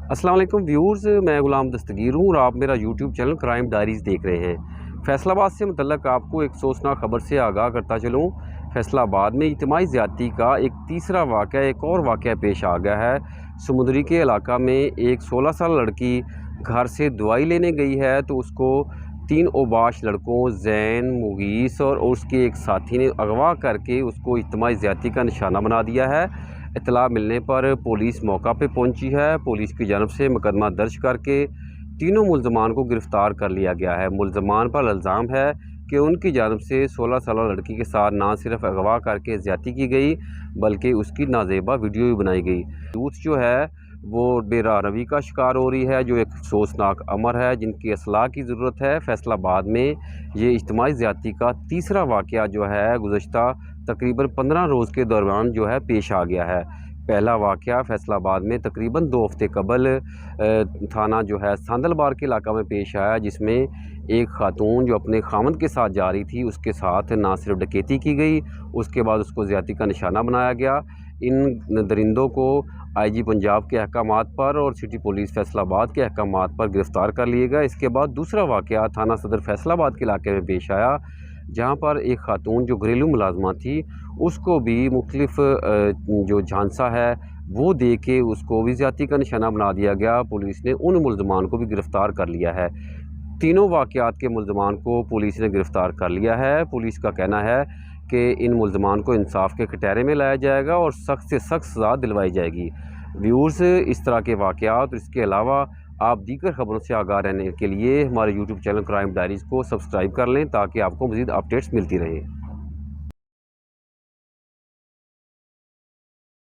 अस्सलाम वालेकुम व्यूअर्स, मैं गुलाम दस्तगीर हूँ और आप मेरा यूट्यूब चैनल क्राइम डायरीज़ देख रहे हैं। फैसलाबाद से मुतल्लक आपको एक अफसोसनाक खबर से आगाह करता चलूँ। फैसलाबाद में इज्तिमाई ज़्यादती का एक तीसरा वाक़या, एक और वाक़या पेश आ गया है। समुंदरी के इलाका में एक 16 साल लड़की घर से दवाई लेने गई है तो उसको 3 ओबाश लड़कों जैन, मुगीस और उसके एक साथी ने अगवा करके उसको इज्तिमाई ज़्यादती का निशाना बना दिया है। इत्तला मिलने पर पुलिस मौका पे पहुंची है। पुलिस की जानब से मुकदमा दर्ज करके तीनों मुल्ज़मान को गिरफ़्तार कर लिया गया है। मुल्ज़मान पर इल्ज़ाम है कि उनकी जानब से 16 साल लड़की के साथ ना सिर्फ अगवा करके ज़्यादती की गई बल्कि उसकी नाजेबा वीडियो भी बनाई गई। यूथ जो है वो बेरारवी का शिकार हो रही है, जो एक अफसोसनाक अमर है, जिनकी असलाह की ज़रूरत है। फैसलाबाद में ये इज्तिमाई ज़्यादती का तीसरा वाक़या जो है गुज़श्ता तकरीबन 15 रोज़ के दौरान जो है पेश आ गया है। पहला वाक़या फैसलाबाद में तकरीबन 2 हफ़्ते कबल थाना जो है सांदलबार के इलाका में पेश आया, जिसमें एक ख़ातून जो अपने ख़ावंद के साथ जा रही थी उसके साथ ना सिर्फ डकैती की गई, उसके बाद उसको ज़्यादती का निशाना बनाया गया। इन दरिंदों को आईजी पंजाब के अहकामात पर और सिटी पुलिस फैसलाबाद के अहकामात पर गिरफ़्तार कर लिया गया। इसके बाद दूसरा वाक़या थाना सदर फैसलाबाद के इलाके में पेश आया, जहाँ पर एक ख़ातून जो घरेलू मुलाज़मा थी उसको भी मुख्तलिफ़ जो झांसा है वो दे के उसको भी ज़्यादती का निशाना बना दिया गया। पुलिस ने उन मुल्ज़मान को भी गिरफ़्तार कर लिया है। तीनों वाक़यात के मुल्ज़मान को पुलिस ने गिरफ़्तार कर लिया है। पुलिस का कहना है कि इन मुल्ज़मान को इंसाफ़ के कटहरे में लाया जाएगा और सख्त से सख्त सज़ा दिलवाई जाएगी। व्यूअर्स, इस तरह के वाक़यात और इसके अलावा आप दीगर ख़बरों से आगाह रहने के लिए हमारे यूट्यूब चैनल क्राइम डायरीज़ को सब्सक्राइब कर लें ताकि आपको मज़ीद अपडेट्स मिलती रहें।